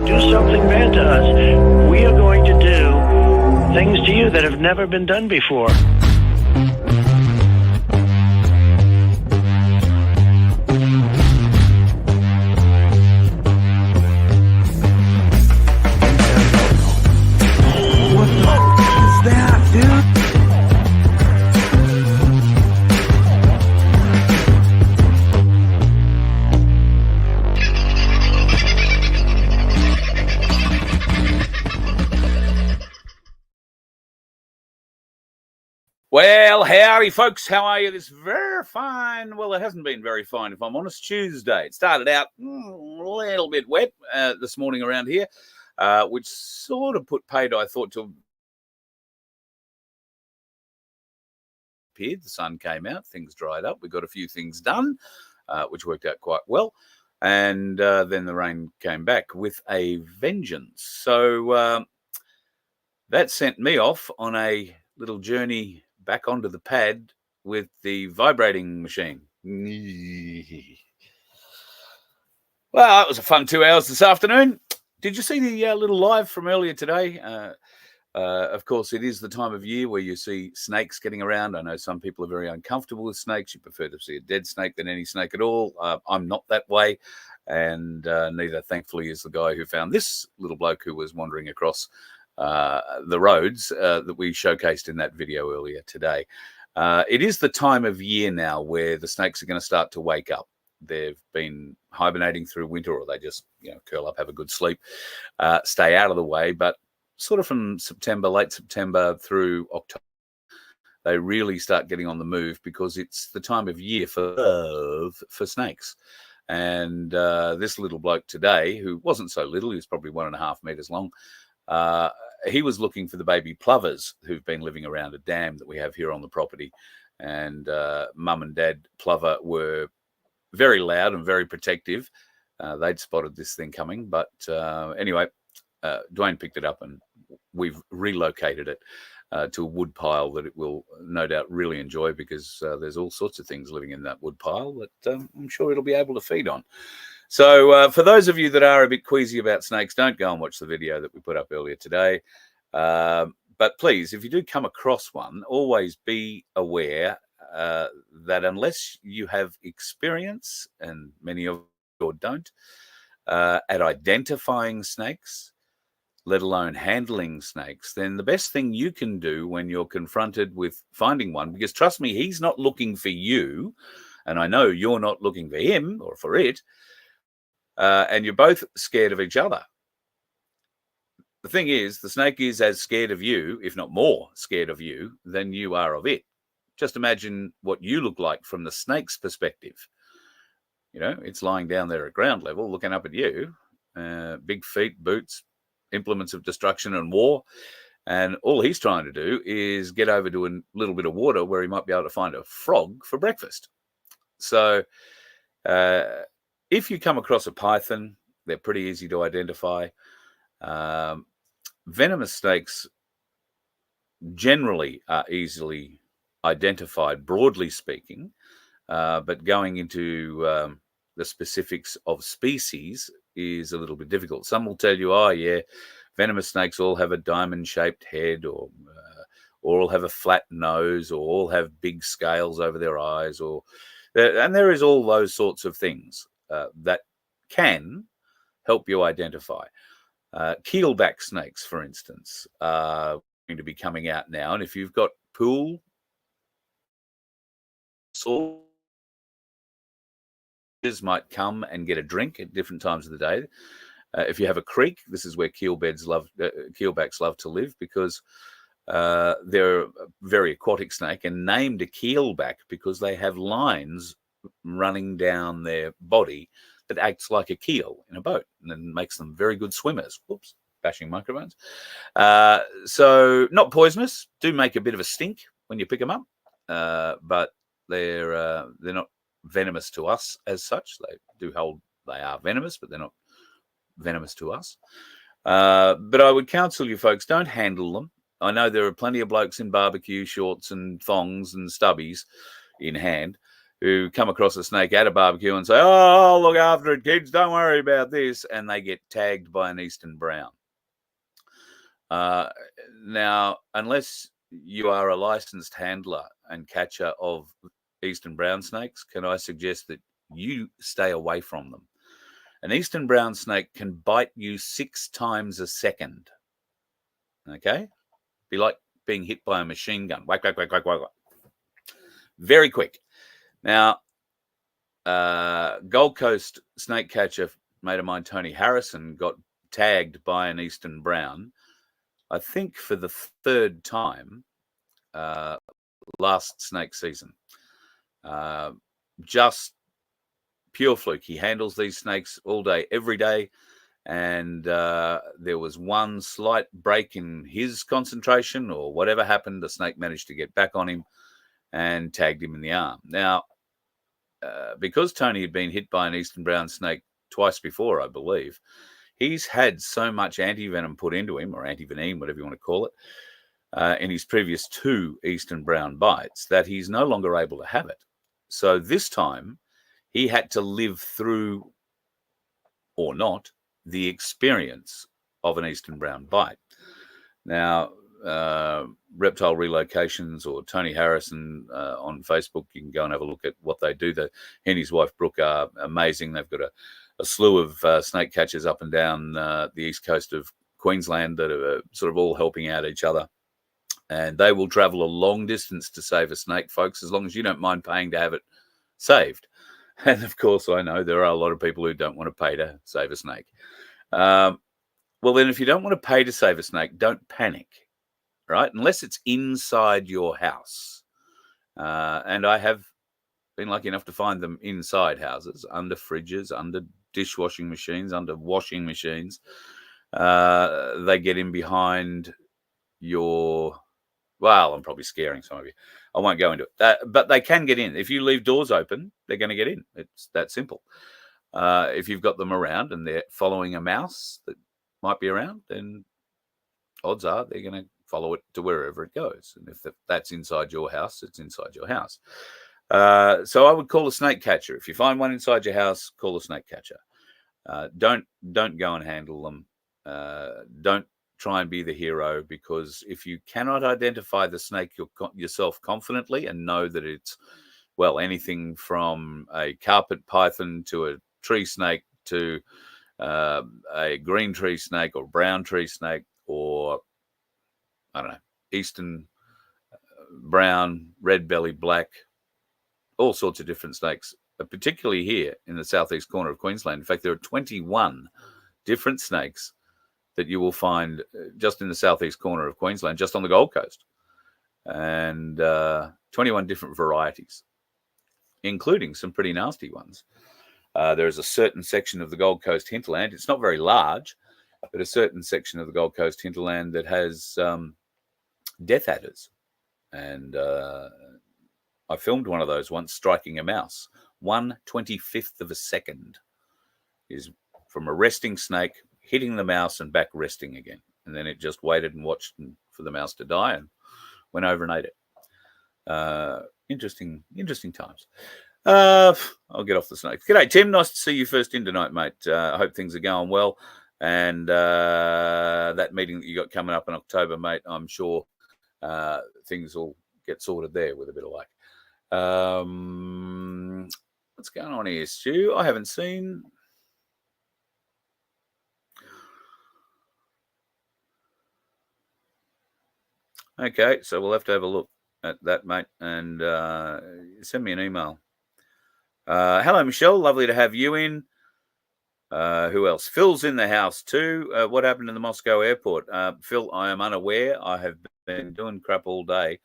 do something bad to us, we are going to do things to you that have never been done before. What the f is that, dude? Well, howdy, folks. How are you? This very fine. Well, it hasn't been very fine, if I'm honest. Tuesday. It started out a little bit wet this morning around here, which sort of put paid, I thought, to appeared. The sun came out, things dried up. We got a few things done, which worked out quite well. And then the rain came back with a vengeance. So that sent me off on a little journey back onto the pad with the vibrating machine. Well, it was a fun 2 hours this afternoon. Did you see the little live from earlier today? Of course, it is the time of year where you see snakes getting around. I know some people are very uncomfortable with snakes. You prefer to see a dead snake than any snake at all. I'm not that way. And neither, thankfully, is the guy who found this little bloke who was wandering across the roads that we showcased in that video earlier today. It is the time of year now where the snakes are going to start to wake up. They've been hibernating through winter, or they just curl up, have a good sleep, stay out of the way. But sort of from September, late September through October, they really start getting on the move because it's the time of year for snakes. And this little bloke today, who wasn't so little, he was probably 1.5 meters long, he was looking for the baby plovers who've been living around a dam that we have here on the property. And mum and dad plover were very loud and very protective. They'd spotted this thing coming. But anyway, Dwayne picked it up and we've relocated it to a wood pile that it will no doubt really enjoy, because there's all sorts of things living in that wood pile that I'm sure it'll be able to feed on. So for those of you that are a bit queasy about snakes, don't go and watch the video that we put up earlier today. But please, if you do come across one, always be aware that unless you have experience, and many of you don't, at identifying snakes, let alone handling snakes, then the best thing you can do when you're confronted with finding one, because trust me, he's not looking for you, and I know you're not looking for him or for it, and you're both scared of each other. The thing is, the snake is as scared of you, if not more scared of you, than you are of it. Just imagine what you look like from the snake's perspective. It's lying down there at ground level, looking up at you, big feet, boots, implements of destruction and war. And all he's trying to do is get over to a little bit of water where he might be able to find a frog for breakfast. So if you come across a python, they're pretty easy to identify. Venomous snakes generally are easily identified, broadly speaking, but going into the specifics of species is a little bit difficult. Some will tell you, oh yeah, venomous snakes all have a diamond-shaped head, or all have a flat nose, or all have big scales over their eyes, and there is all those sorts of things that can help you identify. Keelback snakes, for instance, are going to be coming out now. And if you've got pool, soldiers might come and get a drink at different times of the day. If you have a creek, this is where keelbacks love to live, because they're a very aquatic snake, and named a keelback because they have lines running down their body that acts like a keel in a boat, and then makes them very good swimmers. Whoops, bashing microphones. So not poisonous, do make a bit of a stink when you pick them up, but they're not venomous to us as such. They are venomous, but they're not venomous to us. But I would counsel you folks, don't handle them. I know there are plenty of blokes in barbecue shorts and thongs and stubbies in hand who come across a snake at a barbecue and say, "Oh, I'll look after it, kids. Don't worry about this," and they get tagged by an eastern brown. Now, unless you are a licensed handler and catcher of eastern brown snakes, can I suggest that you stay away from them? An eastern brown snake can bite you 6 times a second. Okay? Be like being hit by a machine gun. Whack, whack, whack, whack, whack. Very quick. Now, Gold Coast snake catcher mate of mine, Tony Harrison, got tagged by an eastern brown, I think for the 3rd time last snake season. Just pure fluke. He handles these snakes all day, every day. And there was one slight break in his concentration or whatever happened. The snake managed to get back on him and tagged him in the arm. Now, because Tony had been hit by an eastern brown snake twice before, I believe, he's had so much anti-venom put into him, or anti-venin, whatever you want to call it, in his previous 2 eastern brown bites, that he's no longer able to have it. So this time, he had to live through, or not, the experience of an eastern brown bite. Now, Reptile Relocations or Tony Harrison on Facebook, you can go and have a look at what they do. He and his wife Brooke are amazing. They've got a slew of snake catchers up and down the east coast of Queensland that are sort of all helping out each other. And they will travel a long distance to save a snake, folks, as long as you don't mind paying to have it saved. And of course, I know there are a lot of people who don't want to pay to save a snake. Well, then if you don't want to pay to save a snake, don't panic, right? Unless it's inside your house. And I have been lucky enough to find them inside houses, under fridges, under dishwashing machines, under washing machines. They get in behind your... Well, I'm probably scaring some of you. I won't go into it. But they can get in. If you leave doors open, they're going to get in. It's that simple. If you've got them around and they're following a mouse that might be around, then odds are they're going to follow it to wherever it goes. And if that's inside your house, it's inside your house. So I would call a snake catcher. If you find one inside your house, call a snake catcher. Don't go and handle them. Don't try and be the hero, because if you cannot identify the snake yourself confidently and know that it's, well, anything from a carpet python to a tree snake to a green tree snake or brown tree snake or, I don't know, eastern brown, red belly, black, all sorts of different snakes, particularly here in the southeast corner of Queensland. In fact, there are 21 different snakes that you will find just in the southeast corner of Queensland, just on the Gold Coast, and 21 different varieties, including some pretty nasty ones. There is a certain section of the Gold Coast hinterland. It's not very large, but a certain section of the Gold Coast hinterland that has death adders. And I filmed one of those once striking a mouse. 1/25th of a second is from a resting snake hitting the mouse and back resting again. And then it just waited and watched for the mouse to die and went over and ate it. Interesting times. I'll get off the snakes. G'day, Tim. Nice to see you first in tonight, mate. I hope things are going well. And that meeting that you got coming up in October, mate, I'm sure things will get sorted there with a bit of luck. What's going on here, Stu? I haven't seen... Okay, so we'll have to have a look at that, mate, and send me an email. Hello, Michelle. Lovely to have you in. Who else? Phil's in the house too. What happened in the Moscow airport? Phil, I am unaware. I have been doing crap all day.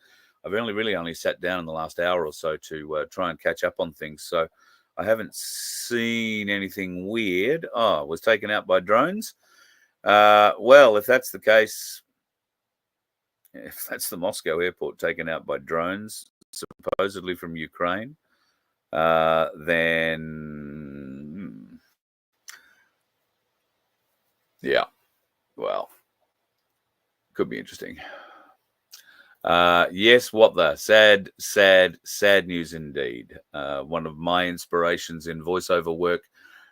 I've only sat down in the last hour or so to try and catch up on things. So I haven't seen anything weird. Oh, was taken out by drones. Well, if that's the case, if that's the Moscow airport taken out by drones, supposedly from Ukraine, then, yeah, well, could be interesting. Yes, what the sad news indeed. One of my inspirations in voiceover work,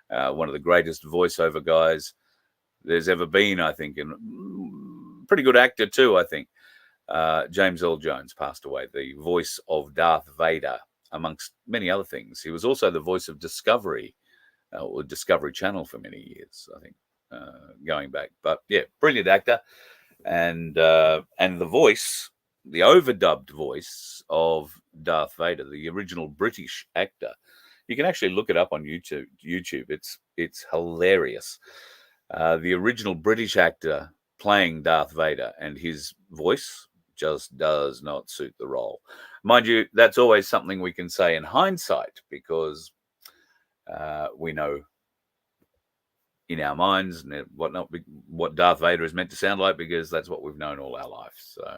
one of the greatest voiceover guys there's ever been, I think, and pretty good actor too, I think. James Earl Jones passed away, the voice of Darth Vader, amongst many other things. He was also the voice of Discovery, or Discovery Channel for many years, I think, going back. But yeah, brilliant actor, and the voice, the overdubbed voice of Darth Vader, the original British actor. You can actually look it up on YouTube. It's hilarious. The original British actor playing Darth Vader, and his voice just does not suit the role. Mind you, that's always something we can say in hindsight, because we know in our minds and whatnot what Darth Vader is meant to sound like, because that's what we've known all our life. So,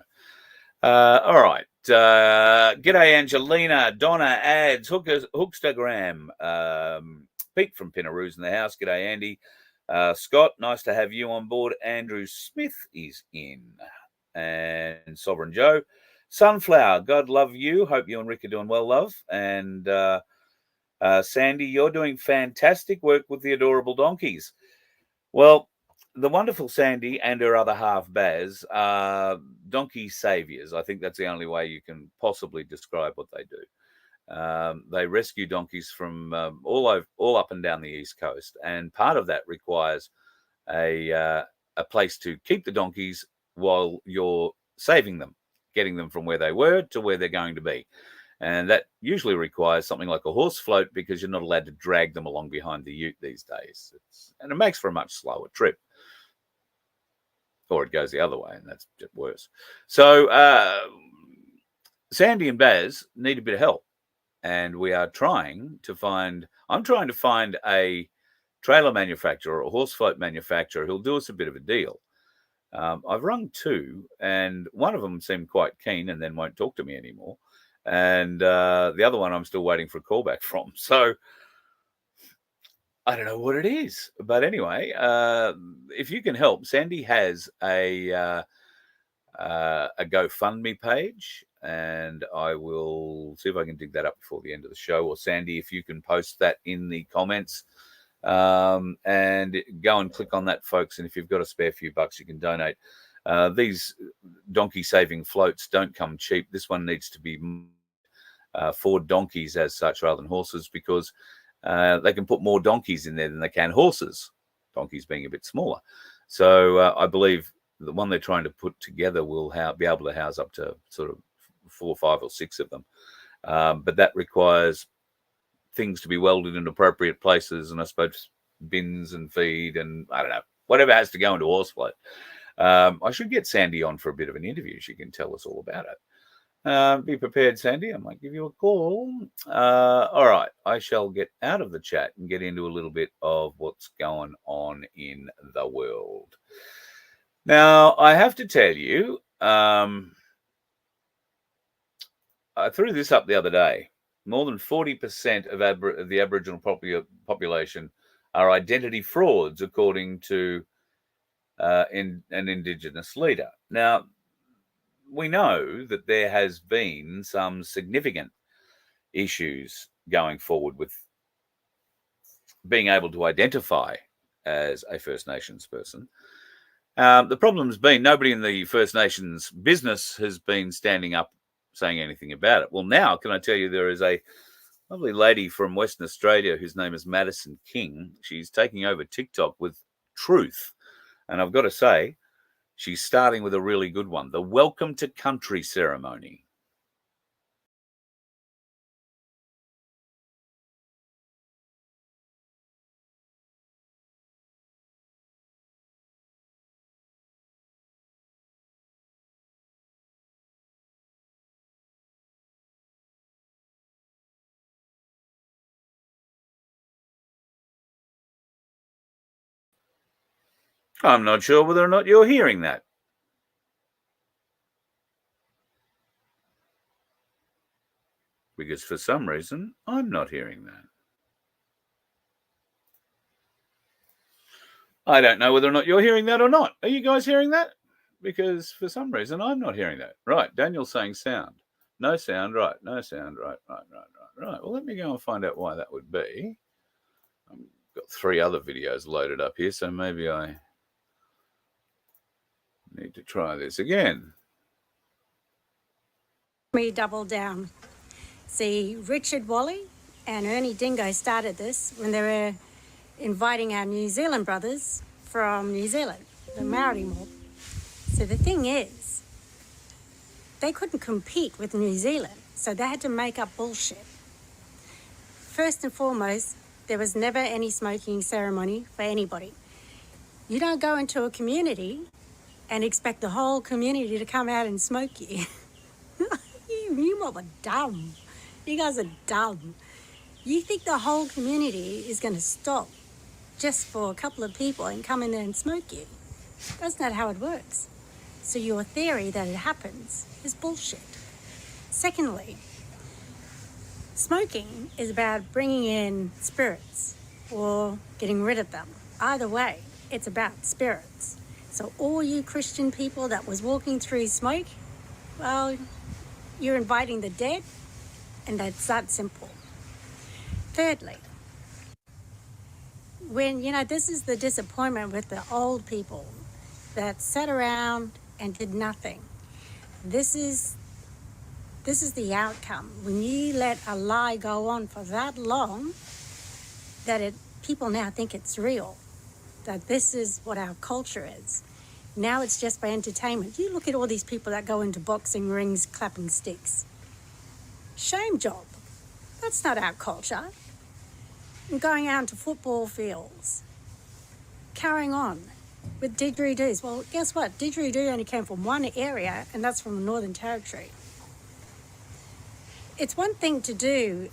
all right. G'day, Angelina, Donna, Ads, Hookstagram, Pete from Pinnaroos in the house. G'day, Andy. Scott, nice to have you on board. Andrew Smith is in. And Sovereign Joe. Sunflower, God love you. Hope you and Rick are doing well, love. And Sandy, you're doing fantastic work with the adorable donkeys. Well, the wonderful Sandy and her other half, Baz, are donkey saviors. I think that's the only way you can possibly describe what they do. They rescue donkeys from all up and down the East Coast, and part of that requires a place to keep the donkeys while you're saving them, getting them from where they were to where they're going to be. And that usually requires something like a horse float, because you're not allowed to drag them along behind the ute these days. And it makes for a much slower trip. Or it goes the other way, and that's worse. So Sandy and Baz need a bit of help. And we are I'm trying to find a trailer manufacturer or a horse float manufacturer who'll do us a bit of a deal. I've rung two, and one of them seemed quite keen and then won't talk to me anymore. And the other one I'm still waiting for a call back from. So I don't know what it is. But anyway, if you can help, Sandy has a GoFundMe page, and I will see if I can dig that up before the end of the show. Or Sandy, if you can post that in the comments, and go and click on that, folks. And if you've got a spare few bucks, you can donate. These donkey saving floats don't come cheap. This one needs to be for donkeys as such rather than horses, because they can put more donkeys in there than they can horses, donkeys being a bit smaller. So I believe the one they're trying to put together will be able to house up to sort of 4, 5, or 6 of them. But that requires things to be welded in appropriate places, and I suppose bins and feed and I don't know, whatever has to go into a horse float. I should get Sandy on for a bit of an interview. She can tell us all about it. Be prepared, Sandy. I might give you a call. All right. I shall get out of the chat and get into a little bit of what's going on in the world. Now, I have to tell you, I threw this up the other day. More than 40% of the Aboriginal population are identity frauds, according to an Indigenous leader. Now, we know that there has been some significant issues going forward with being able to identify as a First Nations person. The problem has been nobody in the First Nations business has been standing up saying anything about it. Well, now, can I tell you, there is a lovely lady from Western Australia whose name is Madison King. She's taking over TikTok with truth. And I've got to say, she's starting with a really good one, the Welcome to Country ceremony. I'm not sure whether or not you're hearing that. Because for some reason, I'm not hearing that. I don't know whether or not you're hearing that or not. Are you guys hearing that? because for some reason I'm not hearing that. Right, Daniel's saying sound. No sound, right, no sound, right. Well, let me go and find out why that would be. I've got 3 other videos loaded up here, so maybe I need to try this again. Me double down. See, Richard Wally and Ernie Dingo started this when they were inviting our New Zealand brothers from New Zealand, the Maori mob. So the thing is, they couldn't compete with New Zealand, so they had to make up bullshit. First and foremost, there was never any smoking ceremony for anybody. You don't go into a community and expect the whole community to come out and smoke you. You mob are dumb. You guys are dumb. You think the whole community is going to stop just for a couple of people and come in there and smoke you? That's not how it works. So your theory that it happens is bullshit. Secondly, smoking is about bringing in spirits or getting rid of them. Either way, it's about spirits. So all you Christian people that was walking through smoke, well, you're inviting the dead, and that's that simple. Thirdly, when, this is the disappointment with the old people that sat around and did nothing. This is the outcome. When you let a lie go on for that long, that people now think it's real, that this is what our culture is. Now it's just for entertainment. You look at all these people that go into boxing rings clapping sticks. Shame job. That's not our culture. And going out to football fields, carrying on with didgeridoos. Well, guess what? Didgeridoo only came from one area, and that's from the Northern Territory. It's one thing to do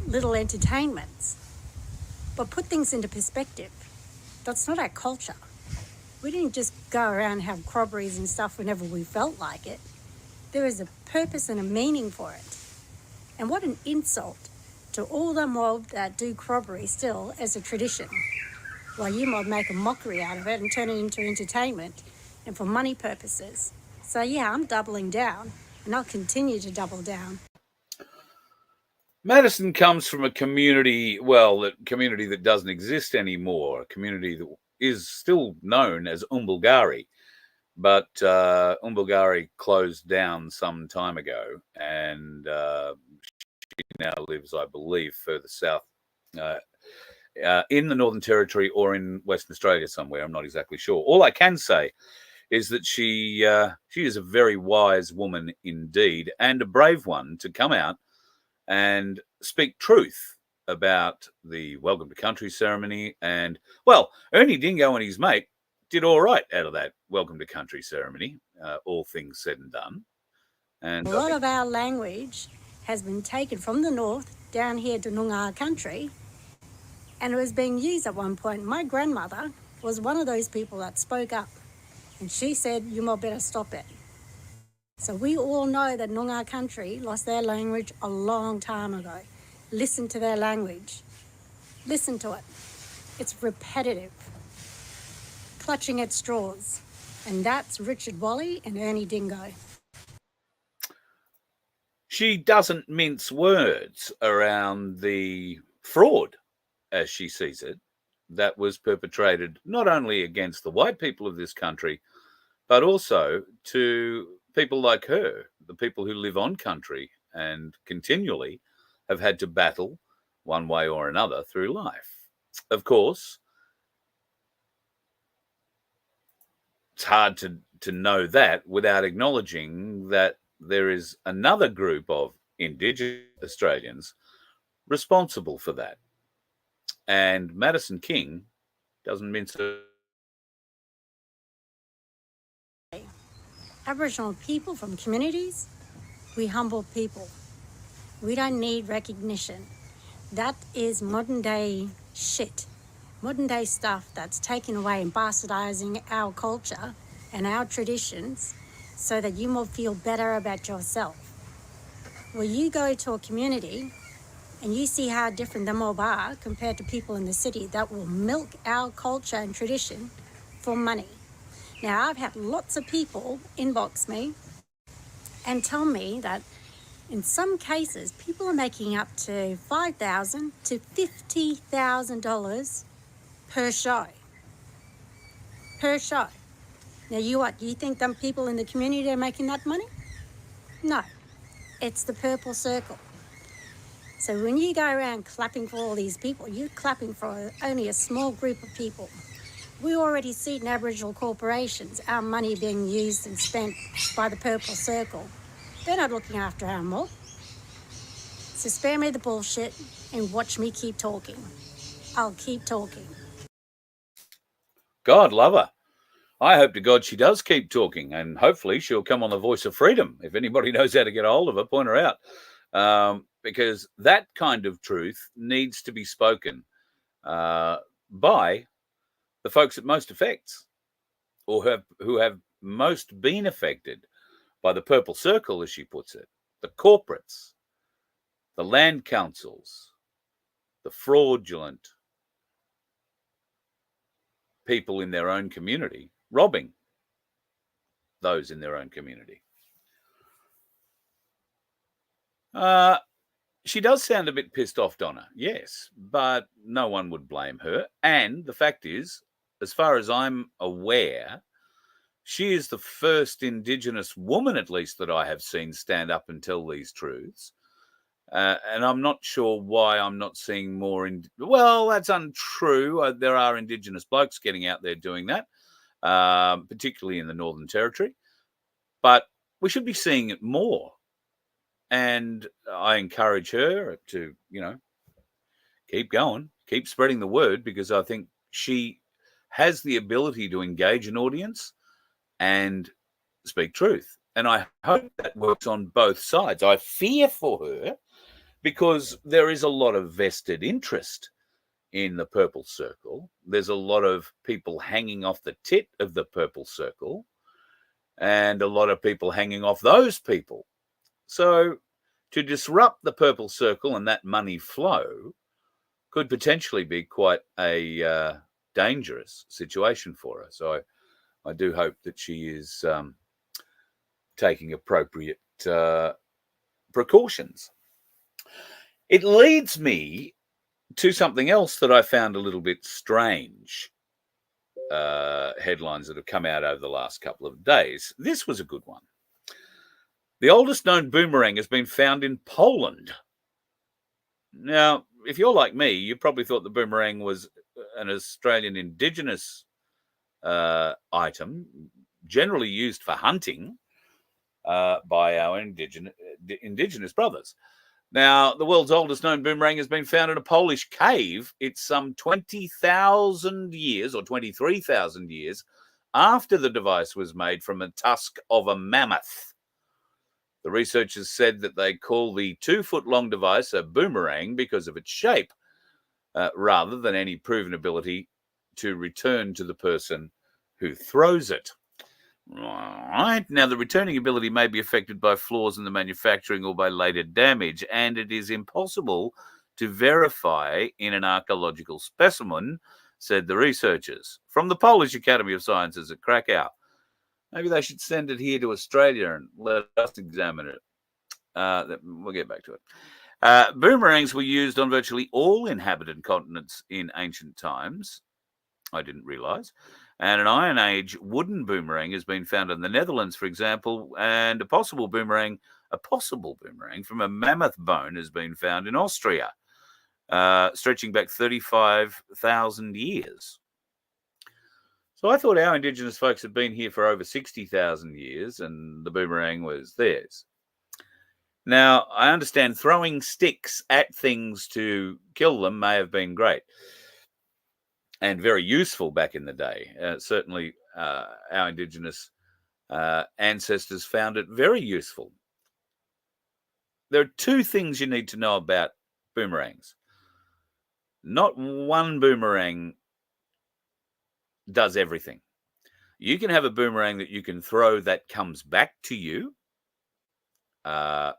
little entertainments, but put things into perspective. That's not our culture. We didn't just go around and have crobberies and stuff whenever we felt like it. There is a purpose and a meaning for it. And what an insult to all the mob that do crobbery still as a tradition, while you mob make a mockery out of it and turn it into entertainment and for money purposes. So yeah, I'm doubling down, and I'll continue to double down. Madison comes from a community, that doesn't exist anymore, a community that is still known as Umbulgari, but Umbulgari closed down some time ago, and she now lives, I believe, further south in the Northern Territory or in Western Australia somewhere. I'm not exactly sure. All I can say is that she is a very wise woman indeed, and a brave one to come out and speak truth about the Welcome to Country ceremony. And, Ernie Dingo and his mate did all right out of that Welcome to Country ceremony, all things said and done. And a lot of our language has been taken from the north down here to Noongar country, and it was being used at one point. My grandmother was one of those people that spoke up, and she said, you might better stop it. So we all know that Noongar country lost their language a long time ago. Listen to their language. Listen to it. It's repetitive. Clutching at straws. And that's Richard Wally and Ernie Dingo. She doesn't mince words around the fraud, as she sees it, that was perpetrated not only against the white people of this country, but also to people like her, the people who live on country and continually have had to battle one way or another through life. Of course, it's hard to know that without acknowledging that there is another group of Indigenous Australians responsible for that. And Madison King doesn't mince it. Aboriginal people from communities, we humble people. We don't need recognition. That is modern day shit. Modern day stuff that's taken away and bastardizing our culture and our traditions so that you will feel better about yourself. Well, you go to a community and you see how different the mob are compared to people in the city that will milk our culture and tradition for money. Now, I've had lots of people inbox me and tell me that in some cases, people are making up to $5,000 to $50,000 per show. Per show. Now, you think them people in the community are making that money? No, it's the Purple Circle. So when you go around clapping for all these people, you're clapping for only a small group of people. We already see in Aboriginal corporations our money being used and spent by the Purple Circle. They're not looking after our mob. So spare me the bullshit and watch me keep talking. I'll keep talking. God love her. I hope to God she does keep talking, and hopefully she'll come on the Voice of Freedom. If anybody knows how to get a hold of her, point her out. Because that kind of truth needs to be spoken by the folks it most affects, or who have most been affected by the Purple Circle, as she puts it, the corporates, the land councils, the fraudulent people in their own community, robbing those in their own community. She does sound a bit pissed off, Donna, yes, but no one would blame her. And the fact is, as far as I'm aware, she is the first Indigenous woman, at least, that I have seen stand up and tell these truths. And I'm not sure why I'm not seeing more. Well, that's untrue. There are Indigenous blokes getting out there doing that, particularly in the Northern Territory. But we should be seeing it more. And I encourage her to, keep going, keep spreading the word, because I think she has the ability to engage an audience and speak truth. And I hope that works on both sides. I fear for her because there is a lot of vested interest in the Purple Circle. There's a lot of people hanging off the tit of the Purple Circle and a lot of people hanging off those people. So to disrupt the Purple Circle and that money flow could potentially be quite a dangerous situation for her. So I do hope that she is taking appropriate precautions. It leads me to something else that I found a little bit strange. Headlines that have come out over the last couple of days. This was a good one. The oldest known boomerang has been found in Poland. Now, if you're like me, you probably thought the boomerang was an Australian Indigenous item, generally used for hunting by our Indigenous brothers. Now, the world's oldest known boomerang has been found in a Polish cave. It's some 20,000 years or 23,000 years after the device was made from the tusk of a mammoth. The researchers said that they call the 2-foot-long device a boomerang because of its shape, rather than any proven ability to return to the person who throws it. Right. Now, the returning ability may be affected by flaws in the manufacturing or by later damage, and it is impossible to verify in an archaeological specimen, said the researchers from the Polish Academy of Sciences at Krakow. Maybe they should send it here to Australia and let us examine it. We'll get back to it. Boomerangs were used on virtually all inhabited continents in ancient times. I didn't realise. And an Iron Age wooden boomerang has been found in the Netherlands, for example, and a possible boomerang from a mammoth bone has been found in Austria, stretching back 35,000 years. So I thought our Indigenous folks had been here for over 60,000 years and the boomerang was theirs. Now, I understand throwing sticks at things to kill them may have been great and very useful back in the day. Certainly, our Indigenous ancestors found it very useful. There are two things you need to know about boomerangs. Not one boomerang does everything. You can have a boomerang that you can throw that comes back to you,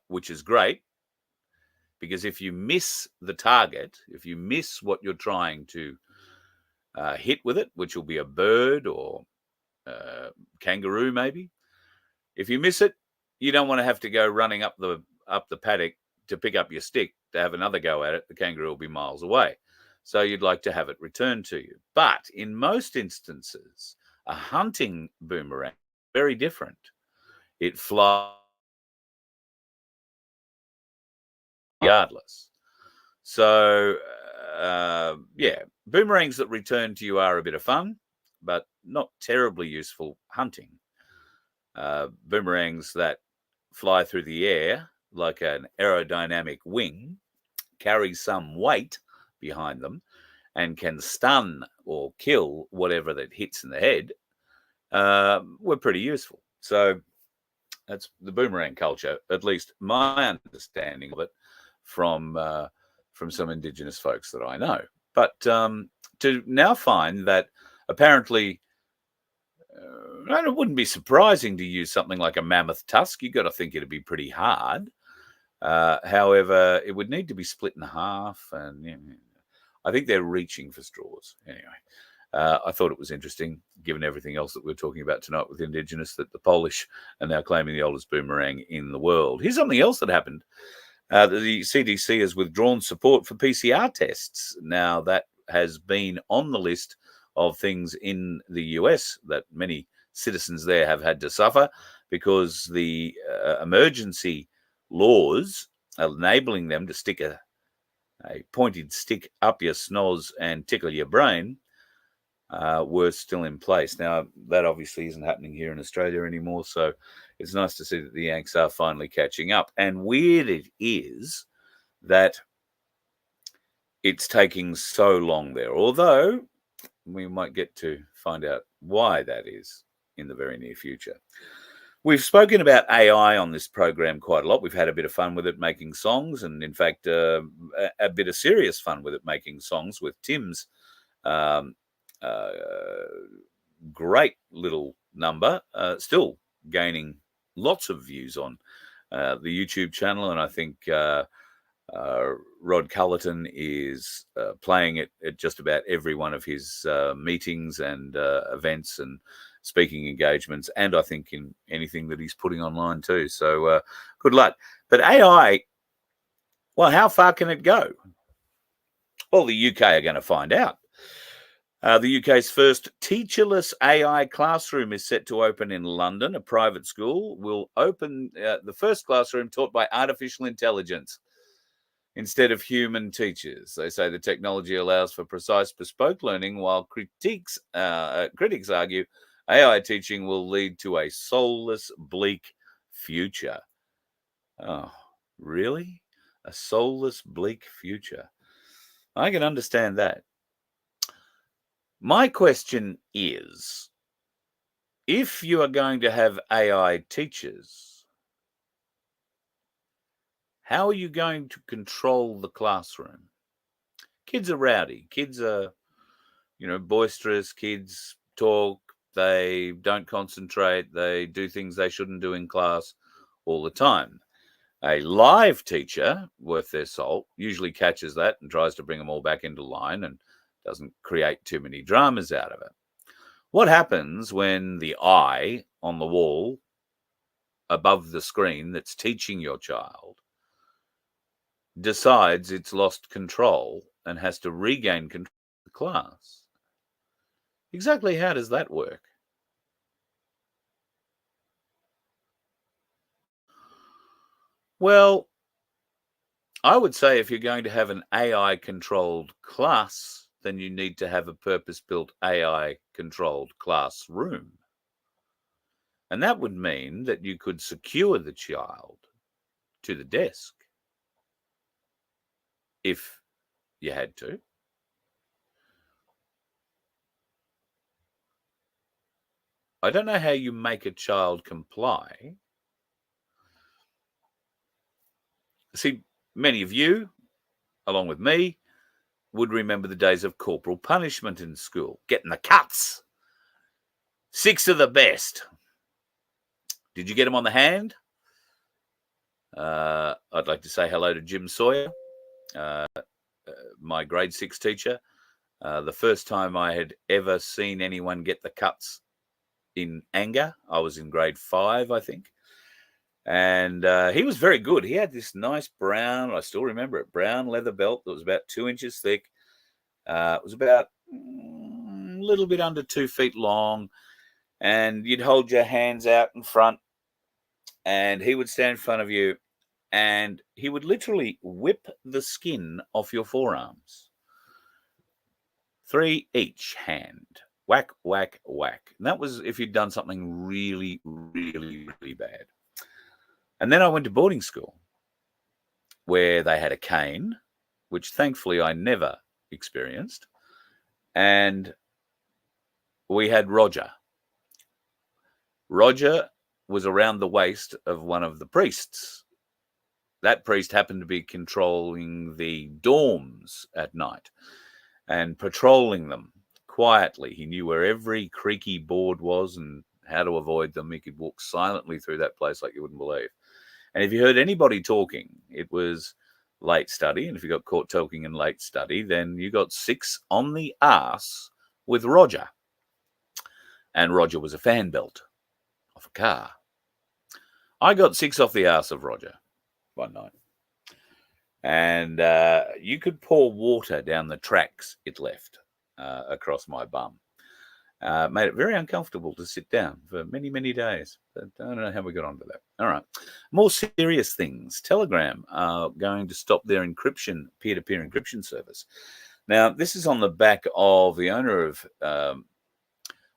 which is great, because if you miss the target, if you miss what you're trying to hit with it, which will be a bird or kangaroo maybe. If you miss it, you don't want to have to go running up the paddock to pick up your stick to have another go at it. The kangaroo will be miles away. So you'd like to have it returned to you. But in most instances, a hunting boomerang is very different. It flies regardless. So, yeah, boomerangs that return to you are a bit of fun, but not terribly useful hunting. Boomerangs that fly through the air like an aerodynamic wing, carry some weight behind them, and can stun or kill whatever that hits in the head, were pretty useful. So that's the boomerang culture, at least my understanding of it from some Indigenous folks that I know. But to now find that apparently, and it wouldn't be surprising to use something like a mammoth tusk. You've got to think it'd be pretty hard. However, it would need to be split in half, and I think they're reaching for straws. Anyway, I thought it was interesting, given everything else that we're talking about tonight with Indigenous, that the Polish are now claiming the oldest boomerang in the world. Here's something else that happened. The CDC has withdrawn support for PCR tests. Now, that has been on the list of things in the US that many citizens there have had to suffer because the emergency laws enabling them to stick a pointed stick up your snoz and tickle your brain were still in place. Now, that obviously isn't happening here in Australia anymore, so it's nice to see that the Yanks are finally catching up. And weird it is that it's taking so long there, although we might get to find out why that is in the very near future. We've spoken about AI on this program quite a lot. We've had a bit of fun with it making songs, and in fact, a bit of serious fun with it making songs with Tim's great little number, still gaining lots of views on the YouTube channel, and I think Rod Cullerton is playing it at just about every one of his meetings and events and speaking engagements, and I think in anything that he's putting online too. So good luck. But AI, well, how far can it go? Well, the UK are going to find out. The UK's first teacherless AI classroom is set to open in London. A private school will open the first classroom taught by artificial intelligence instead of human teachers. They say the technology allows for precise, bespoke learning, while critics argue AI teaching will lead to a soulless, bleak future. Oh, really? A soulless, bleak future. I can understand that. My question is, if you are going to have AI teachers, how are you going to control the classroom? Kids are rowdy. Kids are, boisterous. Kids talk. They don't concentrate. They do things they shouldn't do in class all the time. A live teacher, worth their salt, usually catches that and tries to bring them all back into line and doesn't create too many dramas out of it. What happens when the eye on the wall above the screen that's teaching your child decides it's lost control and has to regain control of the class? Exactly how does that work? Well, I would say if you're going to have an AI-controlled class, then you need to have a purpose-built AI-controlled classroom. And that would mean that you could secure the child to the desk if you had to. I don't know how you make a child comply. See, many of you, along with me, would remember the days of corporal punishment in school, getting the cuts. 6 of the best. Did you get them on the hand? I'd like to say hello to Jim Sawyer, my grade 6 teacher. The first time I had ever seen anyone get the cuts in anger. I was in grade 5, I think. And he was very good. He had this nice brown, I still remember it, brown leather belt that was about 2 inches thick. It was about a little bit under 2 feet long. And you'd hold your hands out in front, and he would stand in front of you, and he would literally whip the skin off your forearms. 3 each hand. Whack, whack, whack. And that was if you'd done something really, really, really bad. And then I went to boarding school where they had a cane, which thankfully I never experienced. And we had Roger. Roger was around the waist of one of the priests. That priest happened to be controlling the dorms at night and patrolling them quietly. He knew where every creaky board was and how to avoid them. He could walk silently through that place like you wouldn't believe. And if you heard anybody talking, it was late study. And if you got caught talking in late study, then you got 6 on the arse with Roger. And Roger was a fan belt off a car. I got 6 off the arse of Roger one night. And you could pour water down the tracks it left across my bum. Made it very uncomfortable to sit down for many, many days. But I don't know how we got onto that. All right. More serious things. Telegram are going to stop their encryption, peer-to-peer encryption service. Now, this is on the back of the owner of,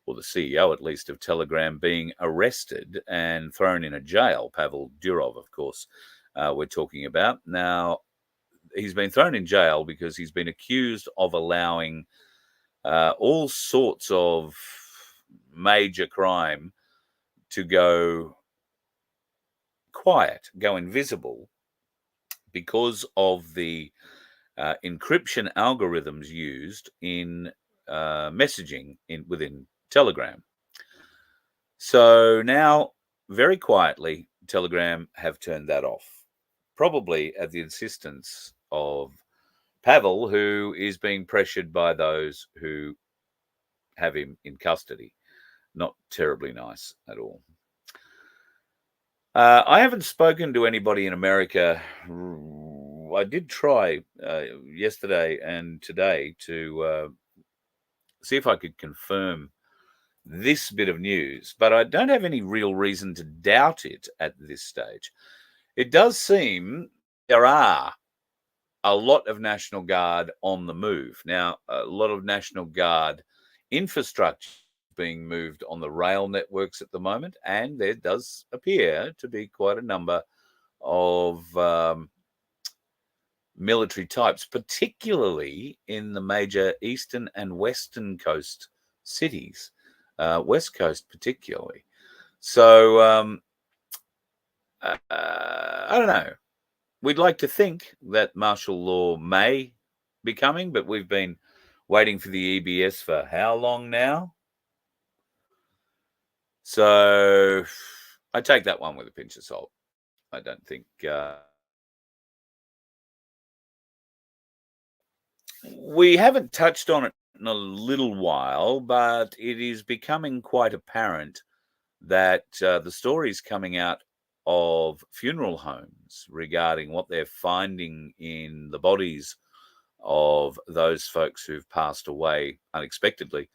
or the CEO at least, of Telegram being arrested and thrown in a jail. Pavel Durov, of course, we're talking about. Now, he's been thrown in jail because he's been accused of allowing all sorts of major crime to go quiet, go invisible, because of the encryption algorithms used in messaging within Telegram. So now, very quietly, Telegram have turned that off, probably at the insistence of Pavel, who is being pressured by those who have him in custody. Not terribly nice at all. I haven't spoken to anybody in America. I did try yesterday and today to see if I could confirm this bit of news, but I don't have any real reason to doubt it at this stage. It does seem there are a lot of National Guard on the move. Now, a lot of National Guard infrastructure being moved on the rail networks at the moment, and there does appear to be quite a number of military types, particularly in the major eastern and western coast cities, West Coast particularly. So, I don't know. We'd like to think that martial law may be coming, but we've been waiting for the EBS for how long now? So I take that one with a pinch of salt. I don't think we haven't touched on it in a little while, but it is becoming quite apparent that the stories coming out of funeral homes regarding what they're finding in the bodies of those folks who've passed away unexpectedly,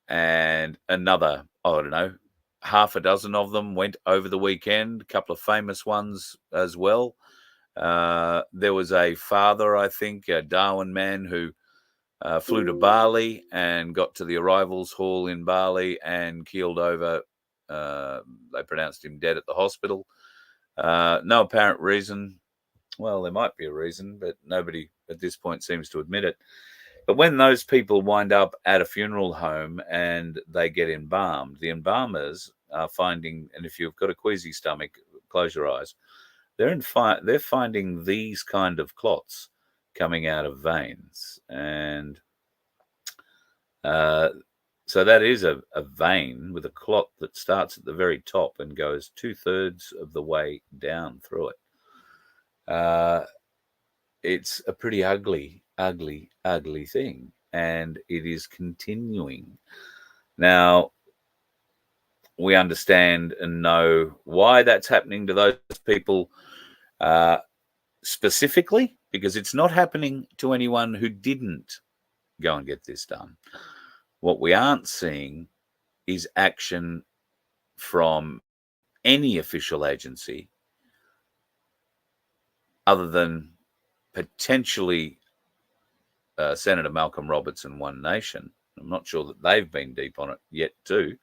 and another, I don't know, half a dozen of them went over the weekend, a couple of famous ones as well. There was a father, I think, a Darwin man, who flew to Bali and got to the arrivals hall in Bali and keeled over. They pronounced him dead at the hospital. No apparent reason. Well, there might be a reason, but nobody at this point seems to admit it. But when those people wind up at a funeral home and they get embalmed, the embalmers are finding, and if you've got a queasy stomach, close your eyes, they're finding these kind of clots coming out of veins. And so that is a vein with a clot that starts at the very top and goes 2/3 of the way down through it. It's a pretty ugly thing, and it is continuing. Now, we understand and know why that's happening to those people specifically, because it's not happening to anyone who didn't go and get this done. What we aren't seeing is action from any official agency other than potentially Senator Malcolm Roberts and One Nation. I'm not sure that they've been deep on it yet too.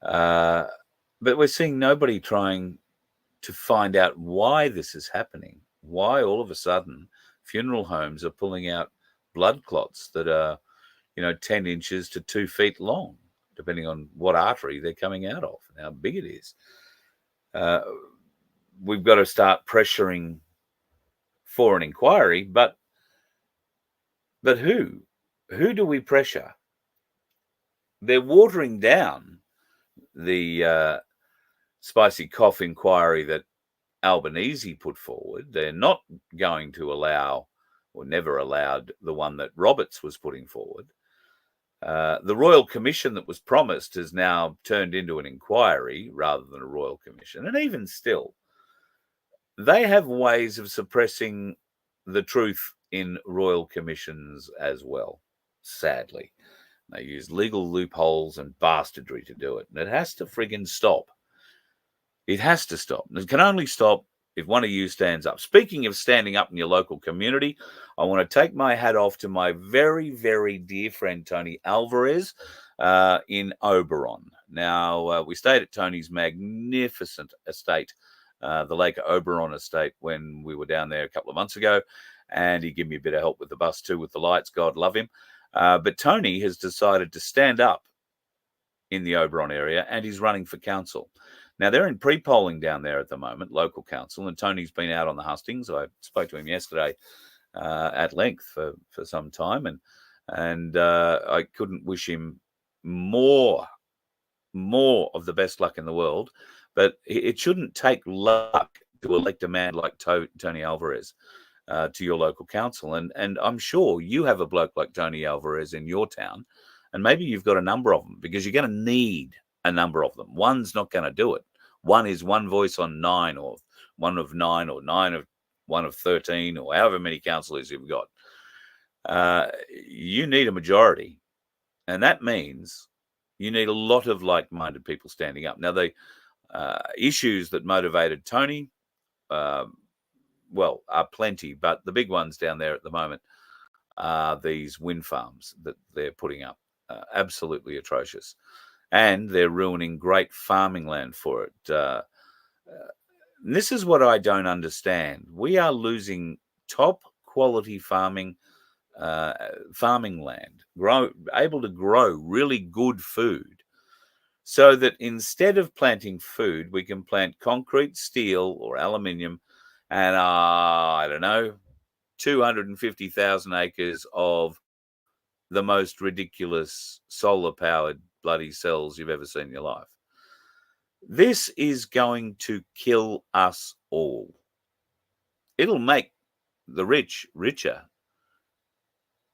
But we're seeing nobody trying to find out why this is happening, why all of a sudden funeral homes are pulling out blood clots that are, 10 inches to 2 feet long, depending on what artery they're coming out of and how big it is. We've got to start pressuring for an inquiry, but who? Who do we pressure? They're watering down the spicy cough inquiry that Albanese put forward. They're not going to allow, or never allowed, the one that Roberts was putting forward. The Royal Commission that was promised has now turned into an inquiry rather than a Royal Commission. And even still, they have ways of suppressing the truth in Royal Commissions as well, sadly. They use legal loopholes and bastardry to do it. And it has to friggin' stop. It has to stop. It can only stop if one of you stands up. Speaking of standing up in your local community, I want to take my hat off to my very, very dear friend, Tony Alvarez, in Oberon. Now, we stayed at Tony's magnificent estate, the Lake Oberon estate, when we were down there a couple of months ago. And he gave me a bit of help with the bus too, with the lights. God love him. But Tony has decided to stand up in the Oberon area, and he's running for council. Now, they're in pre-polling down there at the moment, local council, and Tony's been out on the hustings. I spoke to him yesterday at length for some time, and I couldn't wish him more of the best luck in the world. But it shouldn't take luck to elect a man like Tony Alvarez to your local council. And I'm sure you have a bloke like Tony Alvarez in your town, and maybe you've got a number of them, because you're going to need a number of them. One's not going to do it. One is one voice on 9, or 1 of 9, or 9 of 1 of 13, or however many councillors you've got. You need a majority, and that means you need a lot of like-minded people standing up. Now, the issues that motivated Tony, are plenty, but the big ones down there at the moment are these wind farms that they're putting up. Absolutely atrocious. And they're ruining great farming land for it. This is what I don't understand. We are losing top quality farming land, able to grow really good food, so that instead of planting food, we can plant concrete, steel, or aluminium, and I don't know, 250,000 acres of the most ridiculous solar-powered bloody cells you've ever seen in your life. This is going to kill us all. It'll make the rich richer,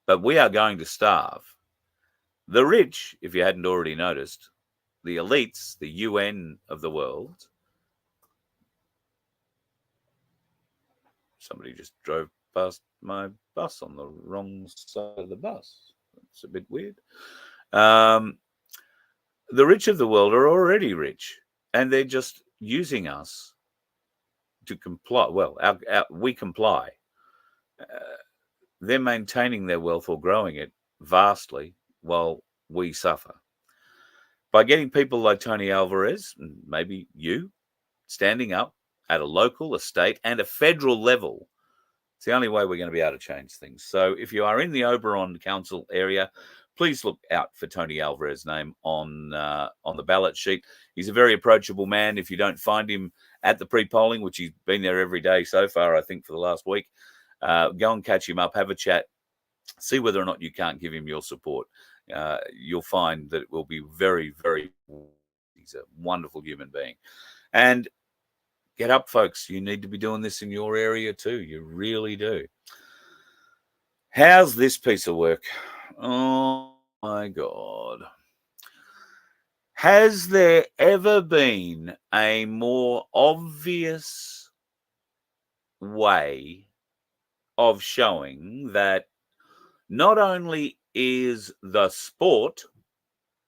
but we are going to starve. The rich, if you hadn't already noticed, the elites, the UN of the world. Somebody just drove past my bus on the wrong side of the bus. It's a bit weird. The rich of the world are already rich, and they're just using us to comply. Well, we comply. They're maintaining their wealth or growing it vastly while we suffer. By getting people like Tony Alvarez, and maybe you, standing up at a local, a state, and a federal level, it's the only way we're going to be able to change things. So if you are in the Oberon Council area, please look out for Tony Alvarez's name on the ballot sheet. He's a very approachable man. If you don't find him at the pre-polling, which he's been there every day so far, I think, for the last week, go and catch him up, have a chat, see whether or not you can't give him your support. You'll find that it will be very, very, he's a wonderful human being. And get up, folks. You need to be doing this in your area too. You really do. How's this piece of work? Oh, my God. Has there ever been a more obvious way of showing that not only is the sport,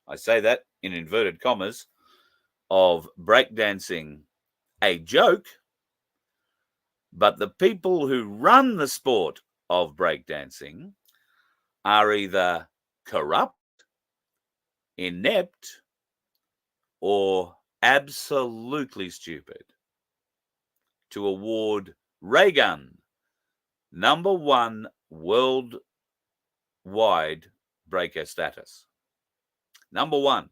I say that in inverted commas, of breakdancing a joke, but the people who run the sport of breakdancing are either corrupt, inept, or absolutely stupid to award Reagan #1 worldwide breaker status. #1.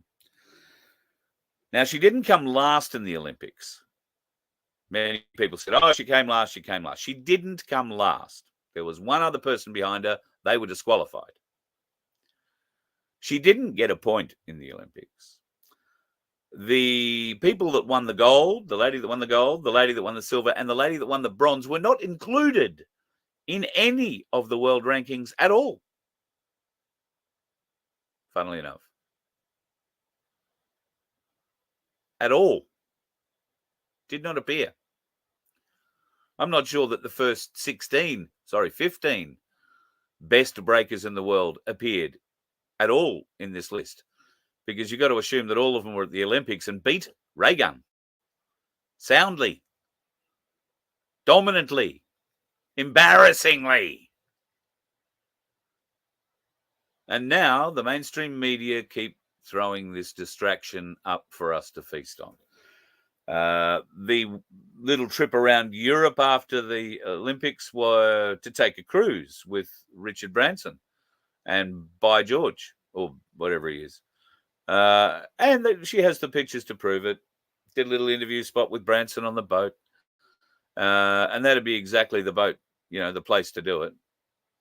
Now, she didn't come last in the Olympics. Many people said, oh, she came last, she came last. She didn't come last. There was one other person behind her. They were disqualified. She didn't get a point in the Olympics. The people that won the gold, the lady that won the gold, the lady that won the silver, and the lady that won the bronze were not included in any of the world rankings at all. Funnily enough. At all. Did not appear. I'm not sure that the first 15 best breakers in the world appeared at all in this list, because you've got to assume that all of them were at the Olympics and beat Reagan soundly, dominantly, embarrassingly. And now the mainstream media keep throwing this distraction up for us to feast on. The little trip around Europe after the Olympics were to take a cruise with Richard Branson and By George, or whatever he is. And she has the pictures to prove it. Did a little interview spot with Branson on the boat. And that'd be exactly the boat, the place to do it,